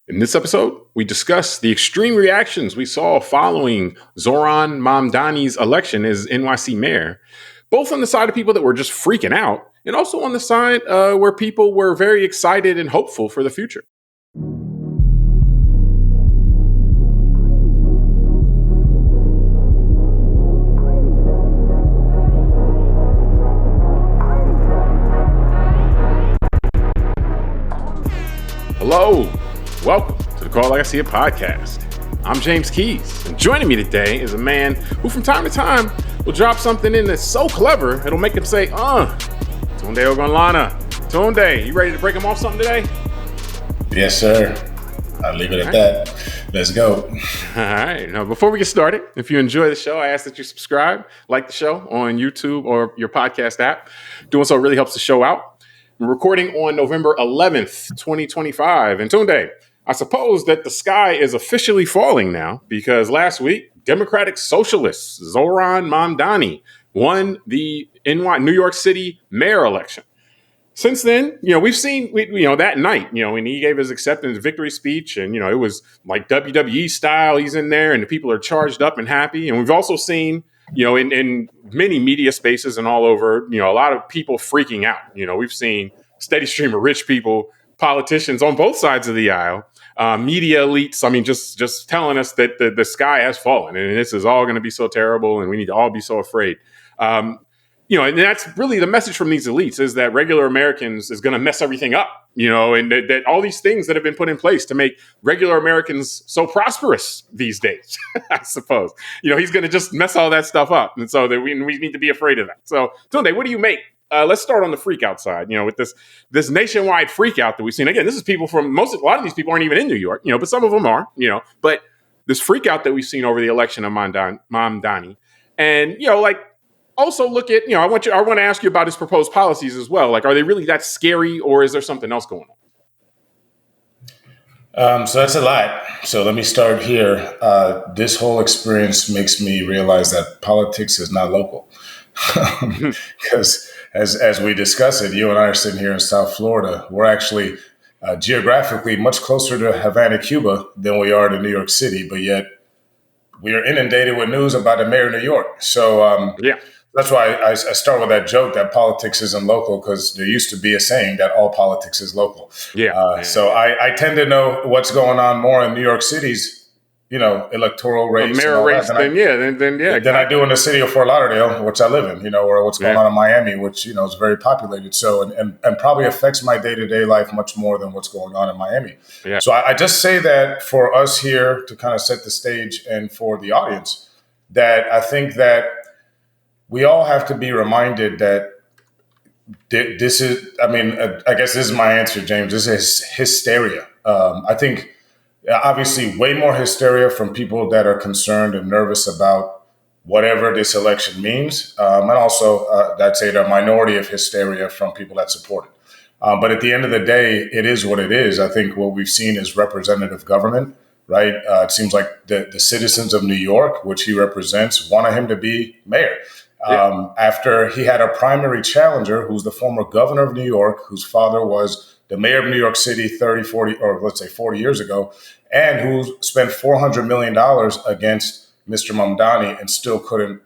In this episode, we discuss the extreme reactions we saw following Zoran Mamdani's election as NYC mayor, both on the side of people that were just freaking out, and also on the side where people were very excited and hopeful for the future. Hello. Welcome to the Call Like I See It podcast. I'm James Keys, and joining me today is a man who from time to time will drop something in that's so clever, it'll make him say, Tunde Ogunlana. Tunde, you ready to break him off something today? Yes, sir. I'll leave it at that. Let's go. All right. Now, before we get started, if you enjoy the show, I ask that you subscribe, like the show on YouTube or your podcast app. Doing so really helps the show out. We're recording on November 11th, 2025. And Tunde, I suppose that the sky is officially falling now because last week, Democratic Socialist Zoran Mamdani won the New York City mayor election. Since then, we've seen, that night, when he gave his acceptance victory speech and, it was like WWE style. He's in there and the people are charged up and happy. And we've also seen, in many media spaces and all over, a lot of people freaking out. We've seen steady stream of rich people, politicians on both sides of the aisle, media elites. I mean, just telling us that the sky has fallen and this is all going to be so terrible and we need to all be so afraid. And that's really the message from these elites is that regular Americans is going to mess everything up, and that all these things that have been put in place to make regular Americans so prosperous these days, I suppose, he's going to just mess all that stuff up. And so that we need to be afraid of that. So Tunde, what do you make? Let's start on the freak out side, with this nationwide freak out that we've seen. Again, this is people from a lot of these people aren't even in New York, but some of them are, but this freak out that we've seen over the election of Mamdani. And, also look at, I want to ask you about his proposed policies as well. Like, are they really that scary or is there something else going on? So that's a lot. So let me start here. This whole experience makes me realize that politics is not local. Because as we discuss it, you and I are sitting here in South Florida. We're actually geographically much closer to Havana, Cuba than we are to New York City. But yet we are inundated with news about the mayor of New York. So that's why I start with that joke that politics isn't local, because there used to be a saying that all politics is local. So I tend to know what's going on more in New York City's, electoral race. Mayor race, than I do in the city of Fort Lauderdale, which I live in, or what's going on in Miami, which, is very populated. So, and probably affects my day-to-day life much more than what's going on in Miami. Yeah. So I just say that for us here to kind of set the stage and for the audience, that I think that we all have to be reminded that this is, I guess this is my answer, James. This is hysteria. I think obviously way more hysteria from people that are concerned and nervous about whatever this election means. And also, I'd say the minority of hysteria from people that support it. But at the end of the day, it is what it is. I think what we've seen is representative government, right? It seems like the citizens of New York, which he represents, wanted him to be mayor. After he had a primary challenger who's the former governor of New York, whose father was the mayor of New York City 40 years ago, and who spent $400 million against Mr. Mamdani and still couldn't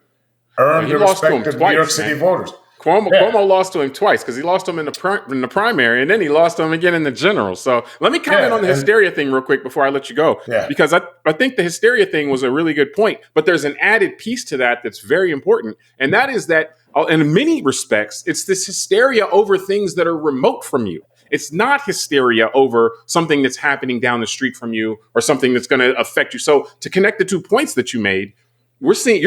earn the respect of New York City voters. Cuomo lost to him twice because he lost him in the primary and then he lost him again in the general. So let me comment on the hysteria thing real quick before I let you go, because I think the hysteria thing was a really good point, but there's an added piece to that that's very important. And that is that in many respects, it's this hysteria over things that are remote from you. It's not hysteria over something that's happening down the street from you or something that's going to affect you. So to connect the 2 points that you made, we're seeing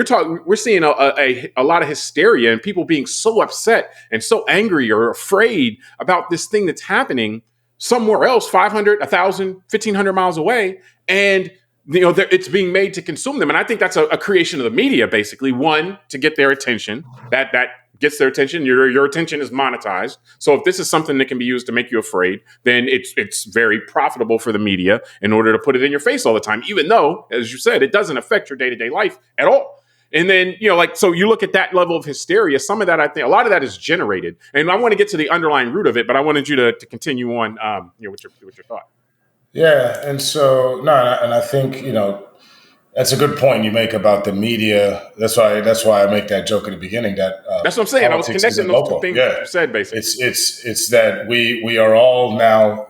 a lot of hysteria and people being so upset and so angry or afraid about this thing that's happening somewhere else, 500, 1,000, 1,500 miles away. And, it's being made to consume them. And I think that's a creation of the media, basically. One, to get their attention, that gets their attention. Your attention is monetized. So if this is something that can be used to make you afraid, then it's very profitable for the media in order to put it in your face all the time, even though, as you said, it doesn't affect your day-to-day life at all. And then, so you look at that level of hysteria, some of that, I think a lot of that is generated. And I want to get to the underlying root of it, but I wanted you to continue on with your thought. Yeah, and so no, and I think that's a good point you make about the media. That's why I make that joke at the beginning that That's what I'm saying. I was politics connecting isn't those two local. things Yeah, that you said, basically. it's that we are all now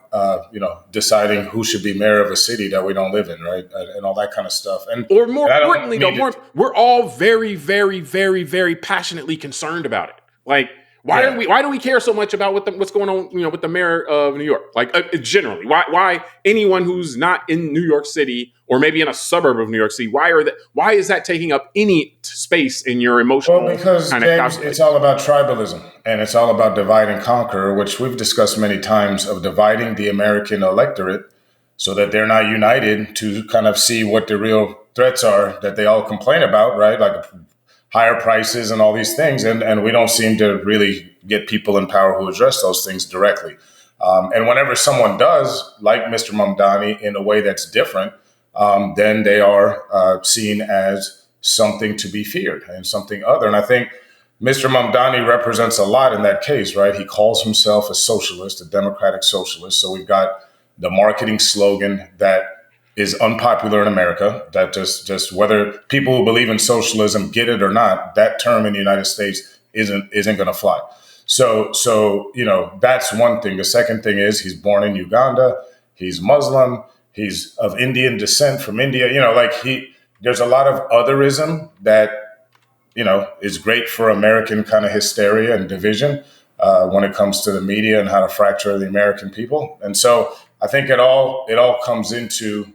deciding who should be mayor of a city that we don't live in, right, and all that kind of stuff. Or more And I don't importantly, though, mean to. we're all very, very, very, very passionately concerned about it. Like, Yeah. why do we care so much about what's going on, with the mayor of New York? Like, generally, why anyone who's not in New York City or maybe in a suburb of New York City, why is that taking up any space in your emotional Well, because kind of James, calculation? it's all about tribalism and it's all about divide and conquer, which we've discussed many times of dividing the American electorate so that they're not united to kind of see what the real threats are that they all complain about, right? Like higher prices and all these things. And we don't seem to really get people in power who address those things directly. And whenever someone does, like Mr. Mamdani, in a way that's different, then they are seen as something to be feared and something other. And I think Mr. Mamdani represents a lot in that case, right? He calls himself a socialist, a democratic socialist. So we've got the marketing slogan that is unpopular in America. That just whether people who believe in socialism get it or not, that term in the United States isn't going to fly. So that's one thing. The second thing is he's born in Uganda. He's Muslim. He's of Indian descent from India. There's a lot of otherism that is great for American kind of hysteria and division when it comes to the media and how to fracture the American people. And so I think it all comes into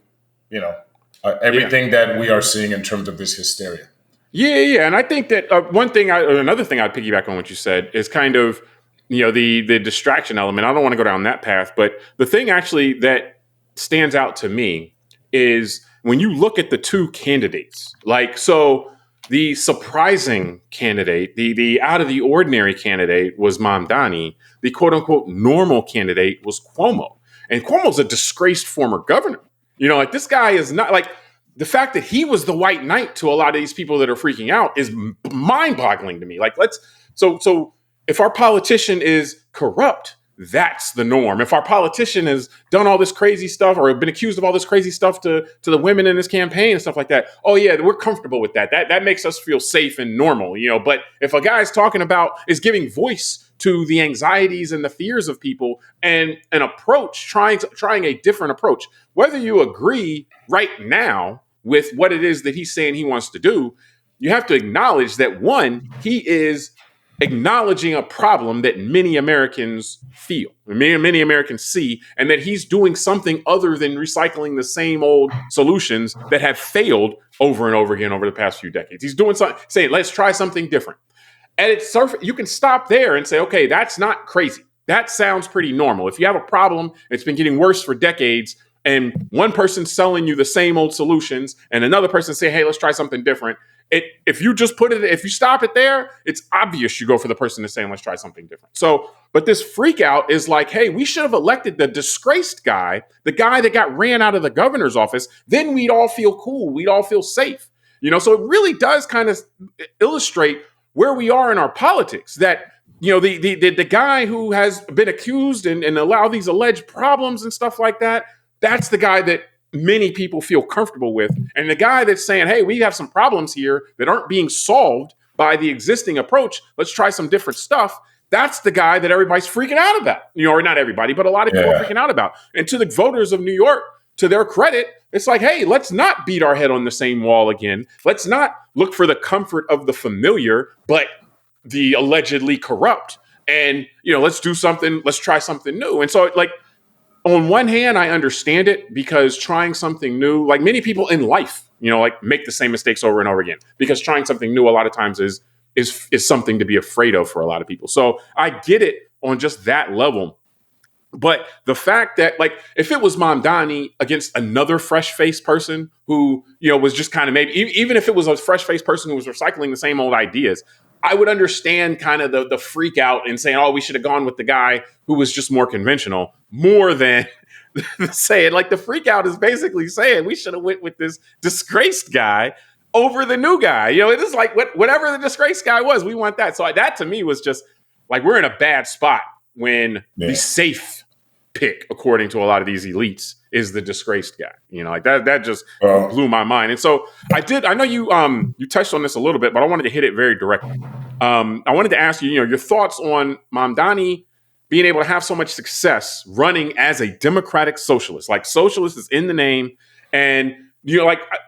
everything that we are seeing in terms of this hysteria. Yeah, and I think that another thing I'd piggyback on what you said is kind of, the distraction element. I don't want to go down that path, but the thing actually that stands out to me is when you look at the two candidates, so the surprising candidate, the out of the ordinary candidate was Mamdani. The quote unquote normal candidate was Cuomo, and Cuomo's a disgraced former governor. This guy is not the fact that he was the white knight to a lot of these people that are freaking out is mind-boggling to me. So if our politician is corrupt, that's the norm. If our politician has done all this crazy stuff or been accused of all this crazy stuff to the women in his campaign and stuff like that, oh yeah, we're comfortable with that. That makes us feel safe and normal, But if a guy's is giving voice to the anxieties and the fears of people and an approach, trying a different approach, whether you agree right now with what it is that he's saying he wants to do, you have to acknowledge that one, he is acknowledging a problem that many Americans feel, many Americans see, and that he's doing something other than recycling the same old solutions that have failed over and over again over the past few decades. He's doing something, saying, let's try something different. And you can stop there and say, okay, that's not crazy. That sounds pretty normal. If you have a problem, it's been getting worse for decades, and one person's selling you the same old solutions, and another person say, hey, let's try something different. If you stop it there, it's obvious you go for the person that's saying, let's try something different. So, but this freak out is like, hey, we should have elected the disgraced guy, the guy that got ran out of the governor's office. Then we'd all feel cool. We'd all feel safe. So it really does kind of illustrate where we are in our politics, that the guy who has been accused and allow these alleged problems and stuff like that, that's the guy that many people feel comfortable with. And the guy that's saying, hey, we have some problems here that aren't being solved by the existing approach, let's try some different stuff, that's the guy that everybody's freaking out about. Or not everybody, but a lot of people are freaking out about. And to the voters of New York, to their credit, it's like, hey, let's not beat our head on the same wall again. Let's not look for the comfort of the familiar, but the allegedly corrupt. And, let's do something, let's try something new. And so, on one hand, I understand it, because trying something new, like many people in life, make the same mistakes over and over again, because trying something new a lot of times is something to be afraid of for a lot of people. So I get it on just that level. But the fact that, if it was Mamdani against another fresh-faced person who, was just kind of maybe, even if it was a fresh-faced person who was recycling the same old ideas, I would understand kind of the freak out and saying, oh, we should have gone with the guy who was just more conventional, more than saying, the freak out is basically saying we should have went with this disgraced guy over the new guy. It is whatever the disgraced guy was, we want that. So that to me was just we're in a bad spot when the safe pick, according to a lot of these elites, is the disgraced guy. Like that just blew my mind. And so I know you touched on this a little bit, but I wanted to hit it very directly. I wanted to ask you, your thoughts on Mamdani being able to have so much success running as a democratic socialist. Like, socialist is in the name. And do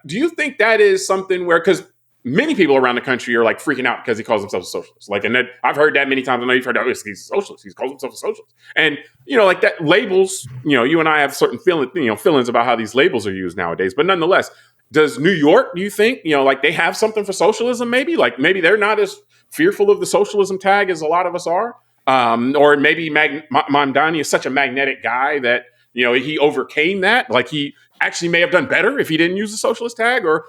you think that is something where, because many people around the country are like freaking out because he calls himself a socialist. Like, and that I've heard that many times. I know you've heard that, he's a socialist. He calls himself a socialist. And, like that labels, you and I have certain feelings about how these labels are used nowadays. But nonetheless, does New York, do you think, like they have something for socialism maybe? Like maybe they're not as fearful of the socialism tag as a lot of us are? Or maybe Mamdani is such a magnetic guy that, he overcame that. Like he actually may have done better if he didn't use the socialist tag, or,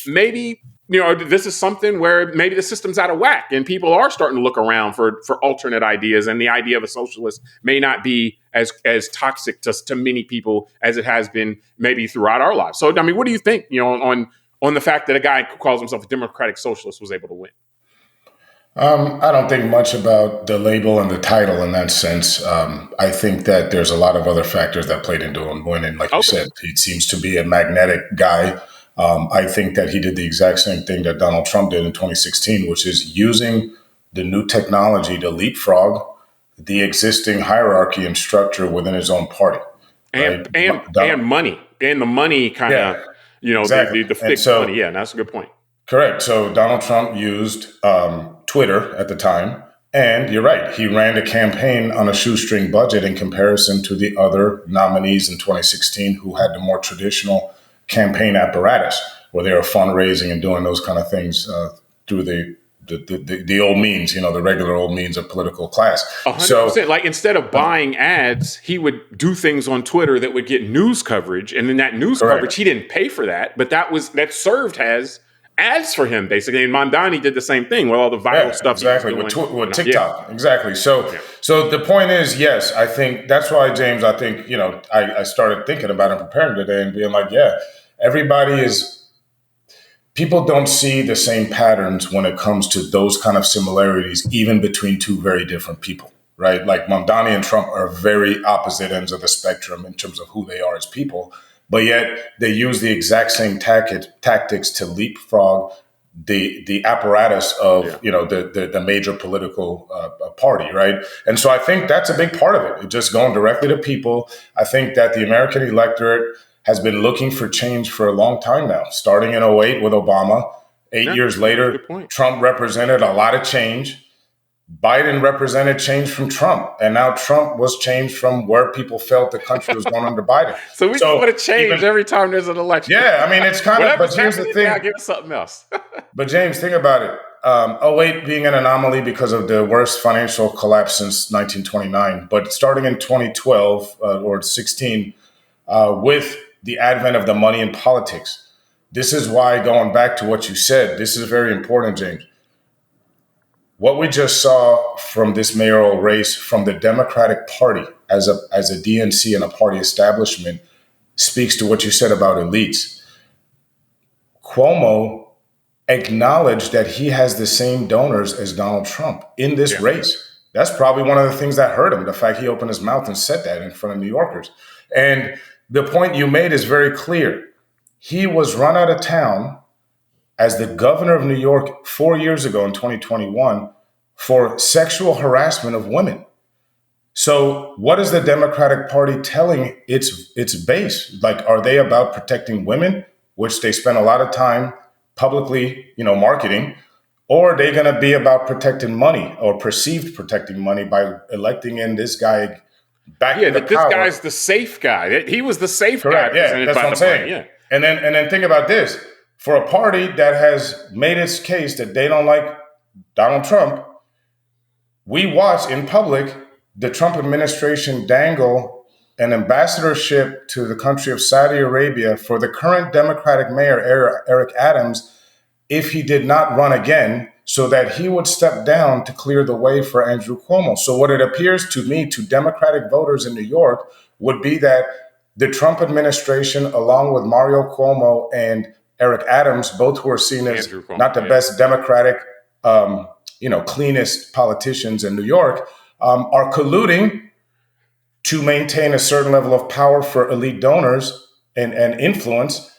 maybe, this is something where maybe the system's out of whack and people are starting to look around for alternate ideas, and the idea of a socialist may not be as toxic to many people as it has been maybe throughout our lives. So, I mean, what do you think, on the fact that a guy who calls himself a democratic socialist was able to win? I don't think much about the label and the title in that sense. I think that there's a lot of other factors that played into him winning. Like you said, he seems to be a magnetic guy. I think that he did the exact same thing that Donald Trump did in 2016, which is using the new technology to leapfrog the existing hierarchy and structure within his own party. And money. And the money kind of, exactly. the fixed money. Yeah, that's a good point. Correct. So Donald Trump used Twitter at the time. And you're right. He ran the campaign on a shoestring budget in comparison to the other nominees in 2016 who had the more traditional campaign apparatus where they were fundraising and doing those kind of things through the old means, the regular old means of political class. 100%. So, like, instead of buying ads, he would do things on Twitter that would get news coverage. And in that news coverage, he didn't pay for that, but that served as ads for him, basically. And Mamdani did the same thing with all the viral stuff. Exactly, with TikTok. Yeah. Exactly. So the point is, yes, I think that's why, James, I think, I started thinking about and preparing today and being like, people don't see the same patterns when it comes to those kind of similarities, even between two very different people, right? Like Mamdani and Trump are very opposite ends of the spectrum in terms of who they are as people. But yet they use the exact same tactics to leapfrog the apparatus of the major political party, right? And so I think that's a big part of it. It's just going directly to people. I think that the American electorate has been looking for change for a long time now, starting in 2008 with Obama. 8 years later, Trump represented a lot of change. Biden represented change from Trump, and now Trump was changed from where people felt the country was going under Biden. So we want to change every time there's an election. Yeah, I mean, it's kind of, but here's the thing. Now, give us something else. But James, think about it. 2008 being an anomaly because of the worst financial collapse since 1929. But starting in 2012 or 16, with the advent of the money in politics, this is why, going back to what you said, this is very important, James. What we just saw from this mayoral race from the Democratic Party as a DNC and a party establishment speaks to what you said about elites. Cuomo acknowledged that he has the same donors as Donald Trump in this race. That's probably one of the things that hurt him, the fact he opened his mouth and said that in front of New Yorkers. And the point you made is very clear. He was run out of town as the governor of New York 4 years ago in 2021 for sexual harassment of women. So what is the Democratic Party telling its base? Like, are they about protecting women, which they spend a lot of time publicly, marketing, or are they going to be about protecting money or perceived protecting money by electing in this guy back into power? This guy's the safe guy. He was the safe guy. Yeah, that's what I'm saying. Yeah. And then think about this. For a party that has made its case that they don't like Donald Trump, we watch in public the Trump administration dangle an ambassadorship to the country of Saudi Arabia for the current Democratic mayor, Eric Adams, if he did not run again, so that he would step down to clear the way for Andrew Cuomo. So what it appears to me, to Democratic voters in New York, would be that the Trump administration, along with Mario Cuomo and Eric Adams, both who are seen as not the best Democratic, cleanest politicians in New York, are colluding to maintain a certain level of power for elite donors and influence,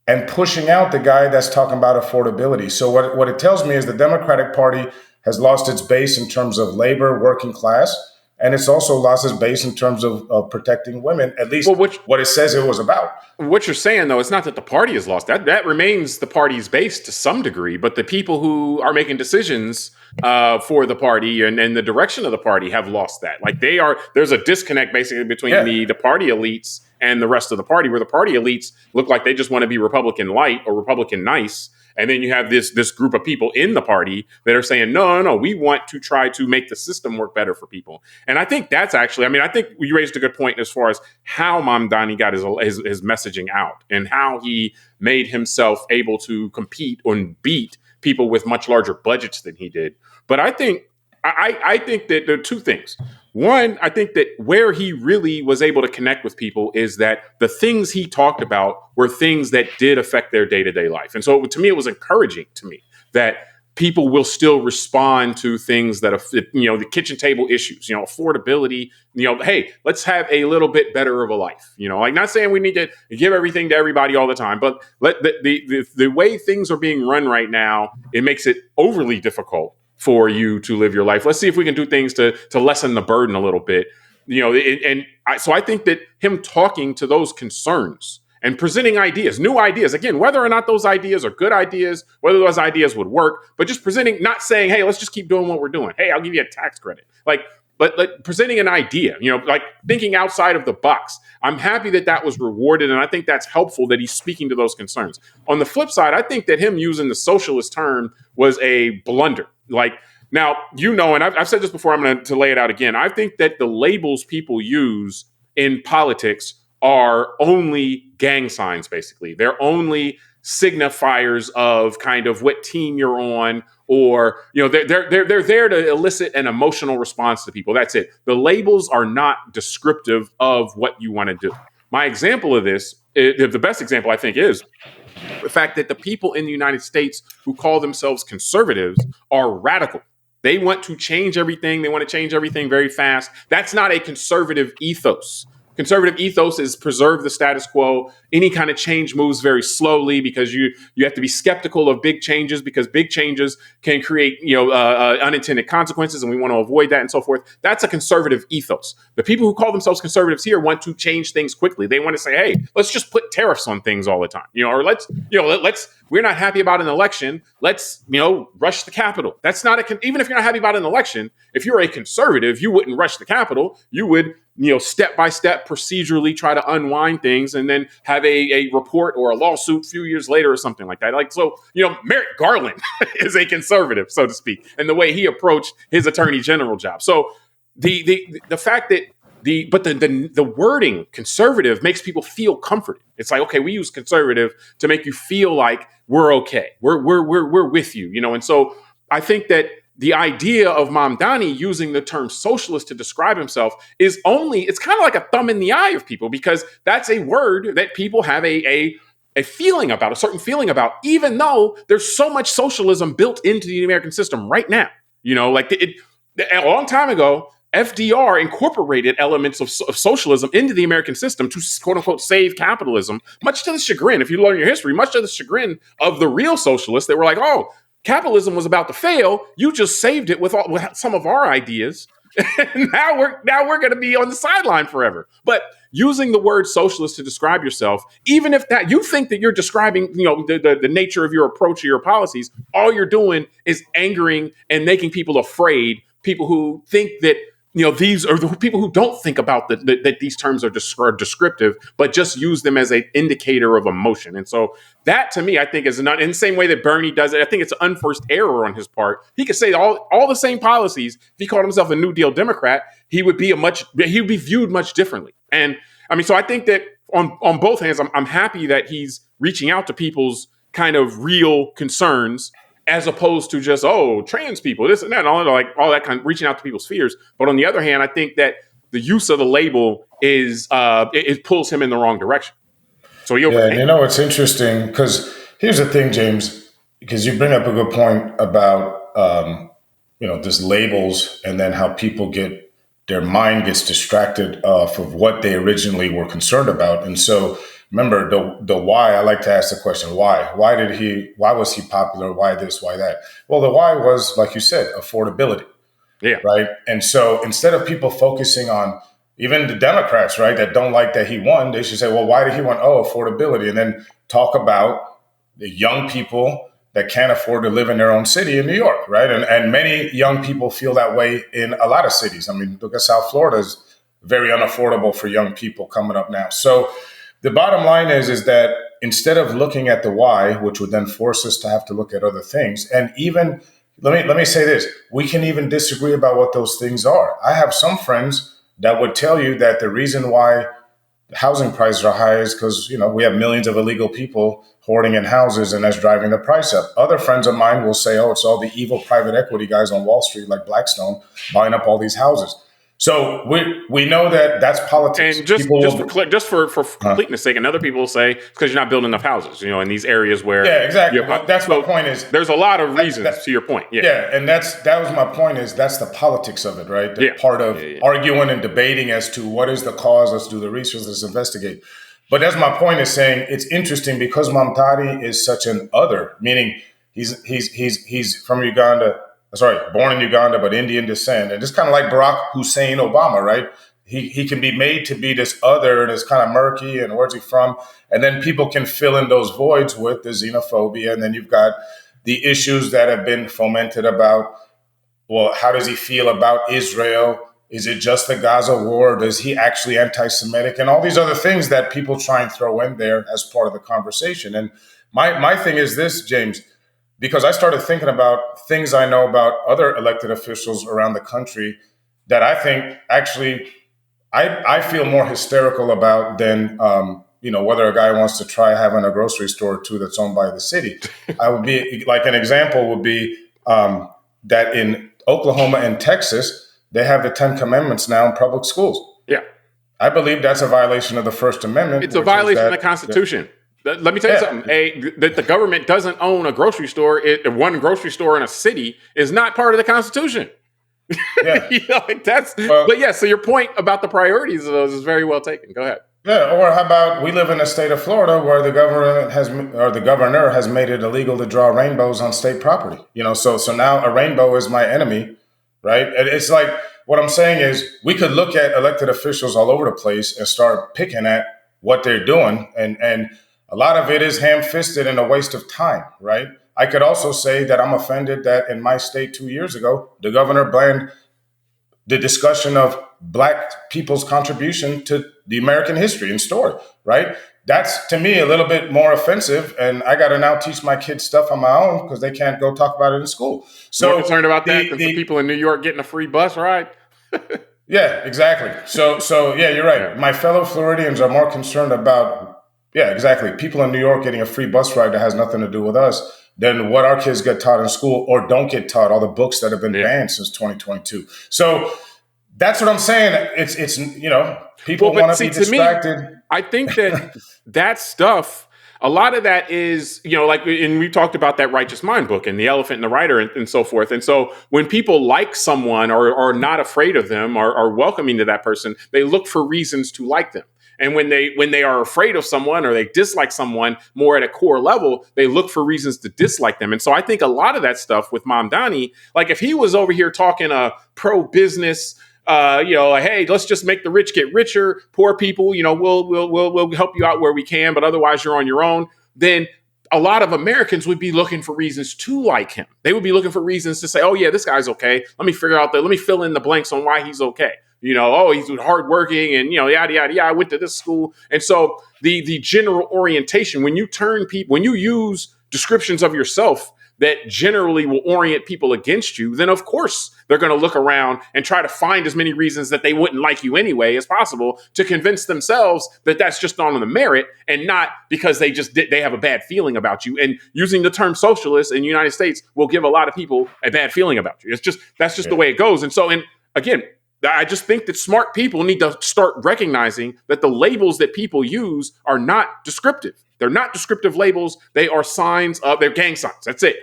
and pushing out the guy that's talking about affordability. So what it tells me is the Democratic Party has lost its base in terms of labor, working class, and it's also lost its base in terms of protecting women, at least what it says it was about. What you're saying, though, it's not that the party has lost. That remains the party's base to some degree, but the people who are making decisions for the party and the direction of the party have lost that. Like there's a disconnect basically between the party elites and the rest of the party, where the party elites look like they just want to be Republican light or Republican nice. And then you have this group of people in the party that are saying, no, we want to try to make the system work better for people. And I think that's actually, I think you raised a good point as far as how Mamdani got his messaging out and how he made himself able to compete and beat people with much larger budgets than he did. But I think that there are two things. One, I think that where he really was able to connect with people is that the things he talked about were things that did affect their day-to-day life. And so to me, it was encouraging to me that people will still respond to things that are, the kitchen table issues, affordability, hey, let's have a little bit better of a life. Like not saying we need to give everything to everybody all the time, but the way things are being run right now, it makes it overly difficult for you to live your life. Let's see if we can do things to lessen the burden a little bit. So I think that him talking to those concerns and presenting ideas, new ideas, again, whether or not those ideas are good ideas, whether those ideas would work, but just presenting, not saying, hey, let's just keep doing what we're doing. Hey, I'll give you a tax credit. But presenting an idea, like thinking outside of the box. I'm happy that was rewarded. And I think that's helpful that he's speaking to those concerns. On the flip side, I think that him using the socialist term was a blunder. Now, and I've said this before, I'm going to lay it out again. I think that the labels people use in politics are only gang signs, basically. They're only signifiers of kind of what team you're on, or, they're there to elicit an emotional response to people. That's it. The labels are not descriptive of what you want to do. My example of this, the best example I think is the fact that the people in the United States who call themselves conservatives are radical. They want to change everything. They want to change everything very fast. That's not a conservative ethos. Conservative ethos is preserve the status quo. Any kind of change moves very slowly because you have to be skeptical of big changes, because big changes can create unintended consequences, and we want to avoid that and so forth. That's a conservative ethos. The people who call themselves conservatives here want to change things quickly. They want to say, hey, let's just put tariffs on things all the time, or let's we're not happy about an election. Let's rush the Capitol. That's not even if you're not happy about an election. If you're a conservative, you wouldn't rush the Capitol. You would step by step procedurally try to unwind things and then have a report or a lawsuit a few years later or something like that. Merrick Garland is a conservative, so to speak, and the way he approached his attorney general job. So the fact that the wording conservative makes people feel comforted. It's like, okay, we use conservative to make you feel like we're okay. We're with you, and so I think that the idea of Mamdani using the term socialist to describe himself it's kind of like a thumb in the eye of people, because that's a word that people have a feeling about, a certain feeling about, even though there's so much socialism built into the American system right now. A long time ago, FDR incorporated elements of socialism into the American system to, quote unquote, save capitalism, much to the chagrin, if you learn your history, much to the chagrin of the real socialists that were like, oh, capitalism was about to fail. You just saved it with some of our ideas. And now we're going to be on the sideline forever. But using the word socialist to describe yourself, even if that you think that you're describing, the nature of your approach or your policies, all you're doing is angering and making people afraid. People who think that these are the people who don't think about that these terms are descriptive, but just use them as an indicator of emotion. And so that, to me, I think is not in the same way that Bernie does it. I think it's an unforced error on his part. He could say all the same policies. If he called himself a New Deal Democrat, he would be viewed much differently. And so I think that on both hands, I'm happy that he's reaching out to people's kind of real concerns, as opposed to just, trans people, this and that, all that kind of reaching out to people's fears. But on the other hand, I think that the use of the label it pulls him in the wrong direction. So it's interesting because here's the thing, James, because you bring up a good point about, this labels and then how people get their mind gets distracted off of what they originally were concerned about. And so remember the why. I like to ask the question, why? Why was he popular? Why this? Why that? Well, the why was, like you said, affordability. Yeah. Right. And so instead of people focusing on even the Democrats, right, that don't like that he won, they should say, well, why did he win? Oh, affordability. And then talk about the young people that can't afford to live in their own city in New York, right? And many young people feel that way in a lot of cities. I mean, look at South Florida is very unaffordable for young people coming up now. So the bottom line is that instead of looking at the why, which would then force us to have to look at other things, and even let me say this, we can even disagree about what those things are. I have some friends that would tell you that the reason why housing prices are high is because, we have millions of illegal people hoarding in houses, and that's driving the price up. Other friends of mine will say, oh, it's all the evil private equity guys on Wall Street like Blackstone buying up all these houses. So we know that that's politics. And just for completeness sake, and other people will say it's because you're not building enough houses, in these areas where. Yeah, exactly. That's my point is. There's a lot of reasons to your point. Yeah. Yeah, and that was my point is that's the politics of it, right? The part of arguing and debating as to what is the cause. Let's do the research. Let's investigate. But that's my point is saying it's interesting because Mamdani is such an other, meaning he's from Uganda. Sorry, born in Uganda, but Indian descent. And just kind of like Barack Hussein Obama, right? He can be made to be this other and it's kind of murky and where's he from? And then people can fill in those voids with the xenophobia. And then you've got the issues that have been fomented about, well, how does he feel about Israel? Is it just the Gaza war? Does he actually anti-Semitic? And all these other things that people try and throw in there as part of the conversation. And my thing is this, James, because I started thinking about things I know about other elected officials around the country that I think actually I feel more hysterical about than, whether a guy wants to try having a grocery store or two that's owned by the city. I would be like an example would be that in Oklahoma and Texas, they have the 10 Commandments now in public schools. Yeah. I believe that's a violation of the First Amendment. It's a violation of the Constitution. Let me tell you something. That the government doesn't own a grocery store. One grocery store in a city is not part of the Constitution. Yeah. So your point about the priorities of those is very well taken. Go ahead. Yeah, or how about we live in the state of Florida where the governor has made it illegal to draw rainbows on state property. So now a rainbow is my enemy, right? And it's like what I'm saying is we could look at elected officials all over the place and start picking at what they're doing, and a lot of it is ham-fisted and a waste of time, right? I could also say that I'm offended that in my state 2 years ago, the governor banned the discussion of Black people's contribution to the American history and story, right? That's, to me, a little bit more offensive, and I got to now teach my kids stuff on my own because they can't go talk about it in school. So more concerned about that than some people in New York getting a free bus ride. Yeah, exactly. So yeah, you're right. Yeah. My fellow Floridians are more concerned about, exactly, people in New York getting a free bus ride that has nothing to do with us than what our kids get taught in school or don't get taught, all the books that have been banned since 2022. So that's what I'm saying. It's people want to be distracted. Me, I think that stuff, a lot of that is, and we talked about that Righteous Mind book and the Elephant and the Writer and so forth. And so when people like someone or are not afraid of them or are welcoming to that person, they look for reasons to like them. And when they are afraid of someone or they dislike someone more at a core level, they look for reasons to dislike them. And so I think a lot of that stuff with Mamdani, like if he was over here talking pro-business, hey, let's just make the rich get richer, poor people, we'll help you out where we can, but otherwise you're on your own, then a lot of Americans would be looking for reasons to like him. They would be looking for reasons to say, oh yeah, this guy's okay. Let me fill in the blanks on why he's okay. He's hardworking and, yada, yada, yada. I went to this school. And so the general orientation, when you use descriptions of yourself that generally will orient people against you, then of course they're going to look around and try to find as many reasons that they wouldn't like you anyway as possible to convince themselves that that's just on the merit and not because they have a bad feeling about you. And using the term socialist in the United States will give a lot of people a bad feeling about you. That's just the way it goes. And so, and again, I just think that smart people need to start recognizing that the labels that people use are not descriptive. They're not descriptive labels. They are they're gang signs. That's it.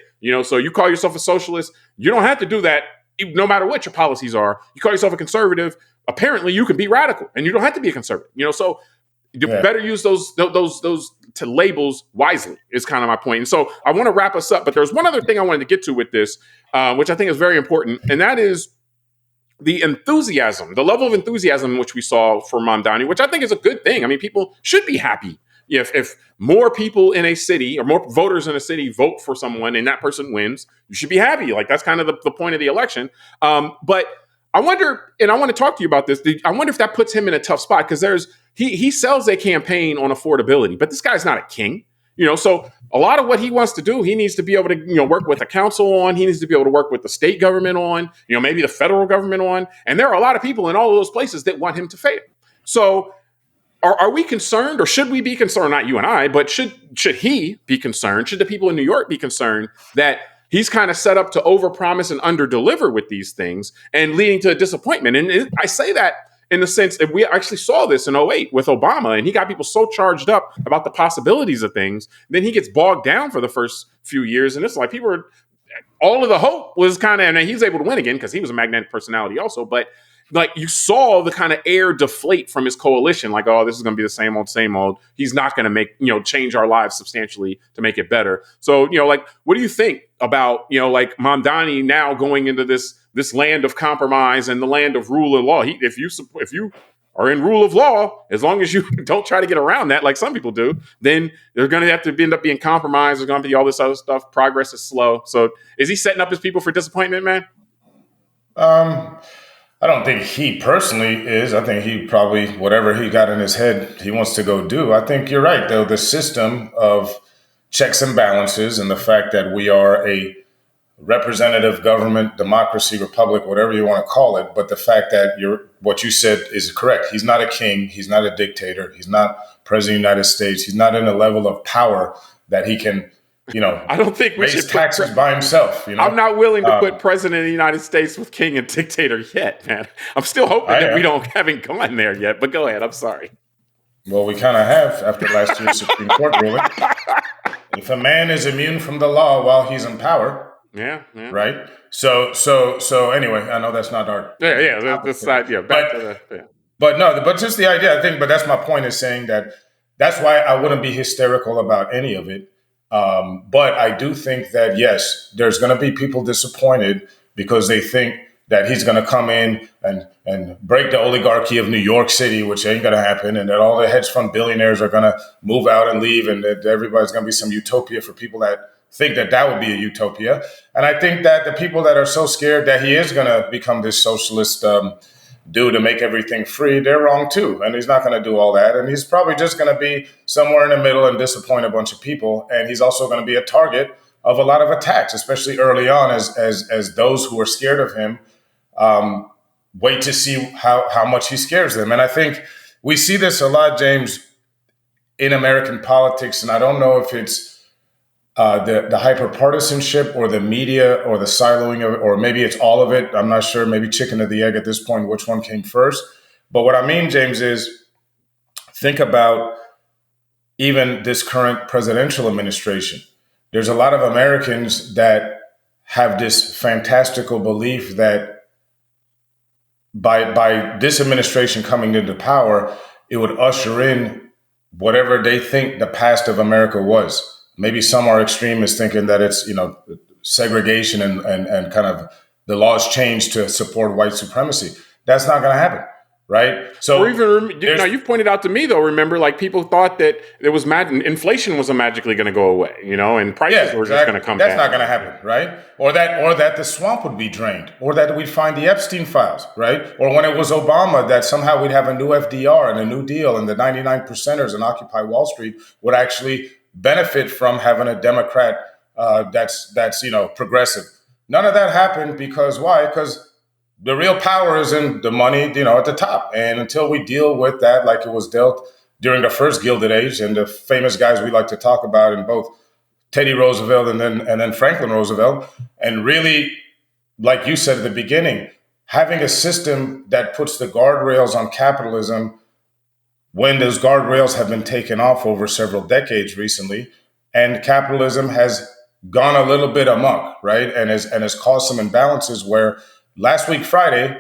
So you call yourself a socialist. You don't have to do that no matter what your policies are. You call yourself a conservative. apparently you can be radical and you don't have to be a conservative. So you better use those to labels wisely is kind of my point. And so I want to wrap us up, but there's one other thing I wanted to get to with this, which I think is very important, and that is the level of enthusiasm in which we saw for Mamdani, which I think is a good thing. I mean, people should be happy if more people in a city or more voters in a city vote for someone and that person wins. You should be happy. Like, that's kind of the point of the election. But I wonder, and I want to talk to you about this. I wonder if that puts him in a tough spot, because he sells a campaign on affordability, but this guy's not a king, so a lot of what he wants to do, he needs to be able to, work with the council on, he needs to be able to work with the state government on, maybe the federal government on. And there are a lot of people in all of those places that want him to fail. So are we concerned, or should we be concerned? Not you and I, but should he be concerned? Should the people in New York be concerned that he's kind of set up to overpromise and underdeliver with these things and leading to a disappointment? And I say that in the sense that we actually saw this in 2008 with Obama, and he got people so charged up about the possibilities of things. Then he gets bogged down for the first few years. And it's like all of the hope was kind of, and he's able to win again because he was a magnetic personality also. But like, you saw the kind of air deflate from his coalition, like, oh, this is going to be the same old. He's not going to make, change our lives substantially to make it better. So, like, what do you think about, like Mamdani now going into this land of compromise and the land of rule of law? If you are in rule of law, as long as you don't try to get around that, like some people do, then they're going to have to end up being compromised. There's going to be all this other stuff. Progress is slow. So is he setting up his people for disappointment, man? I don't think he personally is. I think he probably, whatever he got in his head, he wants to go do. I think you're right, though. The system of checks and balances and the fact that we are a representative government, democracy, republic, whatever you want to call it. But the fact that what you said is correct. He's not a king. He's not a dictator. He's not president of the United States. He's not in a level of power that he can, I don't think we should taxes by himself. I'm not willing to put president of the United States with king and dictator yet, man. I'm still hoping that we haven't gone there yet. But go ahead. I'm sorry. Well, we kind of have after last year's Supreme Court ruling. If a man is immune from the law while he's in power. Yeah. Right. So anyway, I know that's not our. This side. Yeah. But just the idea, I think. But that's my point, is saying that's why I wouldn't be hysterical about any of it. But I do think that, yes, there's going to be people disappointed because they think that he's going to come in and break the oligarchy of New York City, which ain't going to happen, and that all the hedge fund billionaires are going to move out and leave, and that everybody's going to be some utopia for people that think that would be a utopia. And I think that the people that are so scared that he is going to become this socialist dude to make everything free, they're wrong too. And he's not going to do all that. And he's probably just going to be somewhere in the middle and disappoint a bunch of people. And he's also going to be a target of a lot of attacks, especially early on, as those who are scared of him wait to see how much he scares them. And I think we see this a lot, James, in American politics. And I don't know if it's the hyper-partisanship or the media or the siloing of it, or maybe it's all of it. I'm not sure. Maybe chicken or the egg at this point, which one came first. But what I mean, James, is think about even this current presidential administration. There's a lot of Americans that have this fantastical belief that by this administration coming into power, it would usher in whatever they think the past of America was. Maybe some are extremists thinking that it's, segregation and kind of the laws changed to support white supremacy. That's not going to happen, right? So, or even you've pointed out to me though. Remember, like, people thought that there was inflation was magically going to go away, and prices were just going to come down. That's not going to happen, right? Or that the swamp would be drained, or that we'd find the Epstein files, right? Or when it was Obama, that somehow we'd have a new FDR and a New Deal, and the 99 percenters and Occupy Wall Street would actually benefit from having a Democrat that's progressive. None of that happened because why? Because the real power is in the money, at the top. And until we deal with that, like it was dealt during the first Gilded Age, and the famous guys we like to talk about in both Teddy Roosevelt and then Franklin Roosevelt, and really, like you said at the beginning, having a system that puts the guardrails on capitalism when those guardrails have been taken off over several decades recently, and capitalism has gone a little bit amok, right? And has caused some imbalances where last week, Friday,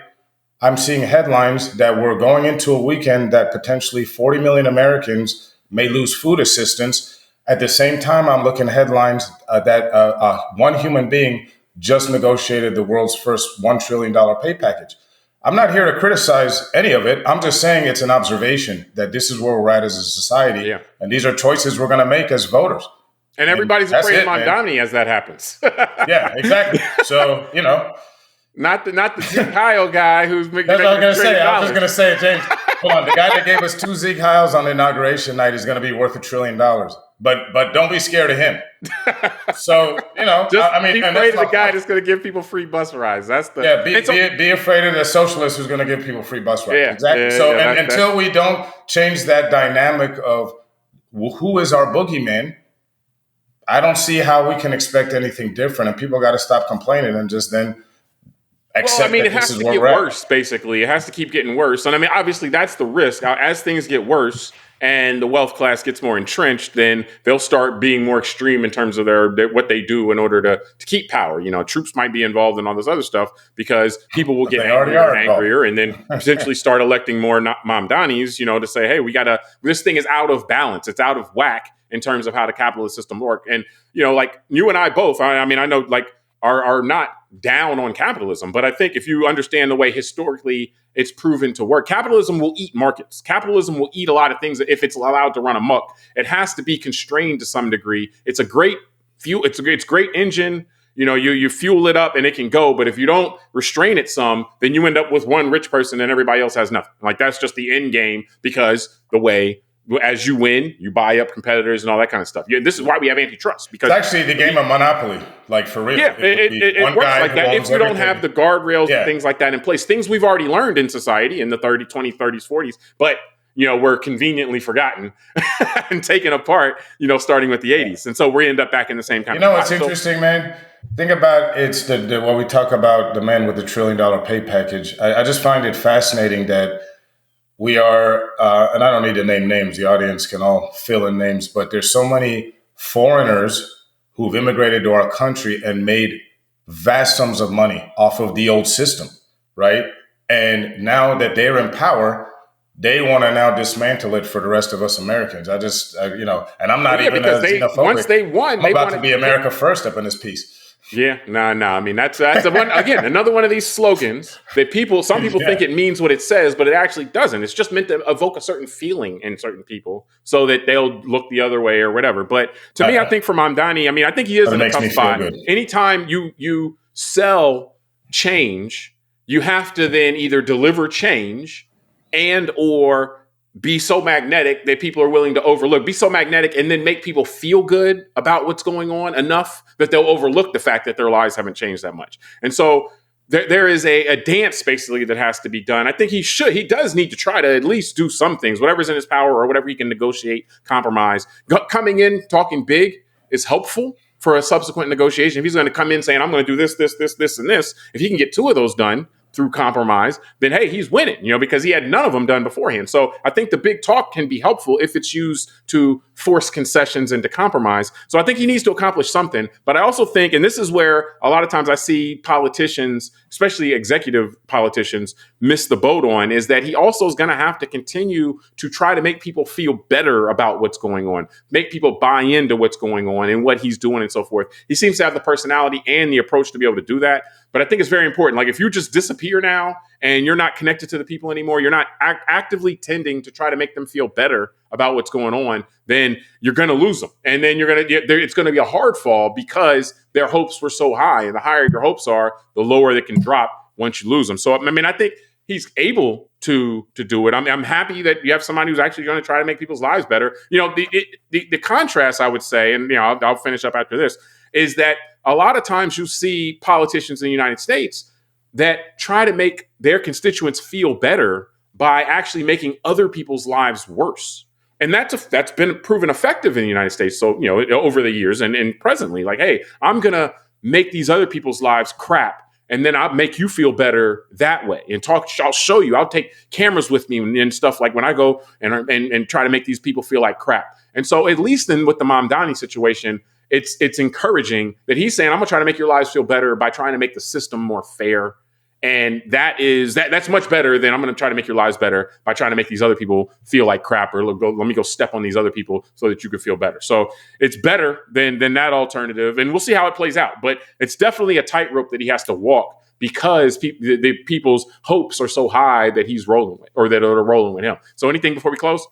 I'm seeing headlines that we're going into a weekend that potentially 40 million Americans may lose food assistance. At the same time, I'm looking at headlines that one human being just negotiated the world's first $1 trillion pay package. I'm not here to criticize any of it. I'm just saying it's an observation that this is where we're at as a society. Yeah. And these are choices we're going to make as voters. And everybody's afraid of Mamdani as that happens. Yeah, exactly. So, Not the Zeke Heil guy who's making That's what I was going to say. I was just going to say, James, hold on. The guy that gave us 2 Zeke Heils on inauguration night is going to be worth $1 trillion. But don't be scared of him. So, just I mean, be afraid of the guy that's going to give people free bus rides. That's the be afraid of the socialist who's going to give people free bus rides. Yeah, exactly. Until we don't change that dynamic of who is our boogeyman, I don't see how we can expect anything different. And people got to stop complaining and just then. It has to get worse, basically. It has to keep getting worse. And obviously, that's the risk. As things get worse and the wealth class gets more entrenched, then they'll start being more extreme in terms of their what they do in order to keep power. Troops might be involved in all this other stuff because people will get angrier and then potentially start electing more Mamdanis, to say, hey, this thing is out of balance. It's out of whack in terms of how the capitalist system works. And, like you and I both, I know, are not down on capitalism. But I think if you understand the way historically it's proven to work, capitalism will eat markets. Capitalism will eat a lot of things if it's allowed to run amok. It has to be constrained to some degree. It's a great fuel. It's a great engine. You fuel it up and it can go. But if you don't restrain it some, then you end up with one rich person and everybody else has nothing. That's just the end game because the way as you win, you buy up competitors and all that kind of stuff. Yeah, this is why we have antitrust. Because it's actually the game of Monopoly, for real. Yeah, it works like that. If you don't have the guardrails and things like that in place, things we've already learned in society in the 20s, 30s, 40s, but we're conveniently forgotten and taken apart, starting with the 80s. And so we end up back in the same kind of what's interesting, man? Think about it's what we talk about, the man with the $1 trillion pay package. I just find it fascinating that we are, and I don't need to name names, the audience can all fill in names, but there's so many foreigners who've immigrated to our country and made vast sums of money off of the old system, right? And now that they're in power, they want to now dismantle it for the rest of us Americans. And I'm not even xenophobic. Once they won, I'm about to be America first up in this piece. Yeah, no. I mean, that's one, again, another one of these slogans that some people think it means what it says, but it actually doesn't. It's just meant to evoke a certain feeling in certain people so that they'll look the other way or whatever. But to me, I think for Mamdani, I think he is in a tough spot. Anytime you sell change, you have to then either deliver change and or be so magnetic that people are willing to overlook, be so magnetic and then make people feel good about what's going on enough that they'll overlook the fact that their lives haven't changed that much. And so there is a dance basically that has to be done. I think he does need to try to at least do some things, whatever's in his power or whatever he can negotiate, compromise. Coming in, talking big is helpful for a subsequent negotiation. If he's going to come in saying, I'm going to do this, and this, if he can get 2 of those done through compromise, then hey, he's winning, because he had none of them done beforehand. So I think the big talk can be helpful if it's used to force concessions into compromise. So I think he needs to accomplish something. But I also think, and this is where a lot of times I see politicians, especially executive politicians, miss the boat on, is that he also is going to have to continue to try to make people feel better about what's going on, make people buy into what's going on and what he's doing and so forth. He seems to have the personality and the approach to be able to do that. But I think it's very important. If you just disappear now and you're not connected to the people anymore, you're not actively tending to try to make them feel better about what's going on, then you're going to lose them. And then it's going to be a hard fall because their hopes were so high. And the higher your hopes are, the lower they can drop once you lose them. So, I think he's able to do it. I'm happy that you have somebody who's actually going to try to make people's lives better. The contrast, I would say, and I'll finish up after this, is that a lot of times you see politicians in the United States that try to make their constituents feel better by actually making other people's lives worse. And that's been proven effective in the United States. So, over the years and presently, hey, I'm going to make these other people's lives crap. And then I'll make you feel better that way and I'll show you, I'll take cameras with me and stuff like when I go and try to make these people feel like crap. And so at least with the Mamdani situation, it's encouraging that he's saying, I'm going to try to make your lives feel better by trying to make the system more fair And that's much better than I'm going to try to make your lives better by trying to make these other people feel like crap, or let me go step on these other people so that you can feel better. So it's better than that alternative. And we'll see how it plays out. But it's definitely a tightrope that he has to walk, because the people's hopes are so high that he's rolling with, or that are rolling with him. So anything before we close?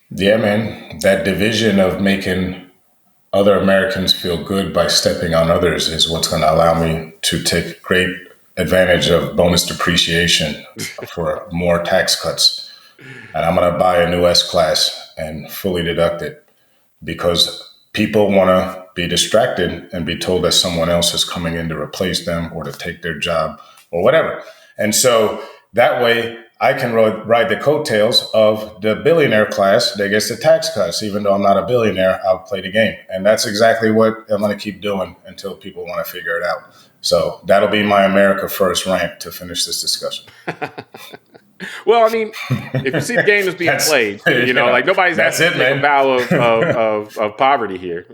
Yeah, man. That division of making other Americans feel good by stepping on others is what's going to allow me to take great advantage of bonus depreciation for more tax cuts. And I'm going to buy a new S-Class and fully deduct it, because people want to be distracted and be told that someone else is coming in to replace them or to take their job or whatever. And so that way I can ride the coattails of the billionaire class that gets the tax cuts. Even though I'm not a billionaire, I'll play the game. And that's exactly what I'm going to keep doing until people want to figure it out. So that'll be my America First rant to finish this discussion. Well, I mean, if you see the game that's being played, like nobody's asking to take a vow of poverty here,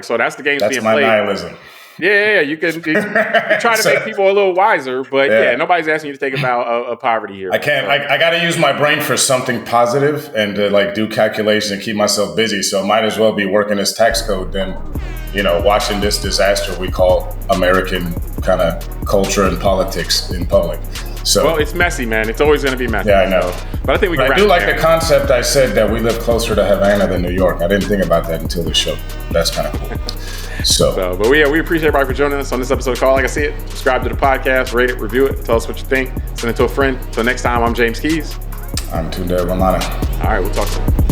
so that's the game that's being played. That's my nihilism. Yeah, you can try to make people a little wiser, but nobody's asking you to take a vow of poverty here. I can't. I got to use my brain for something positive and to do calculations and keep myself busy. So I might as well be working this tax code than, watching this disaster we call American kind of culture and politics in public. So, well, it's messy, man. It's always going to be messy. Yeah, I know. But I think we can. I do like the concept. I said that we live closer to Havana than New York. I didn't think about that until this show. That's kind of cool. But we appreciate everybody for joining us on this episode of Call Like I See It. Subscribe to the podcast, rate it, review it, tell us what you think, send it to a friend. Until next time, I'm James Keys. I'm Tunde Ogunlana. All right, we'll talk soon.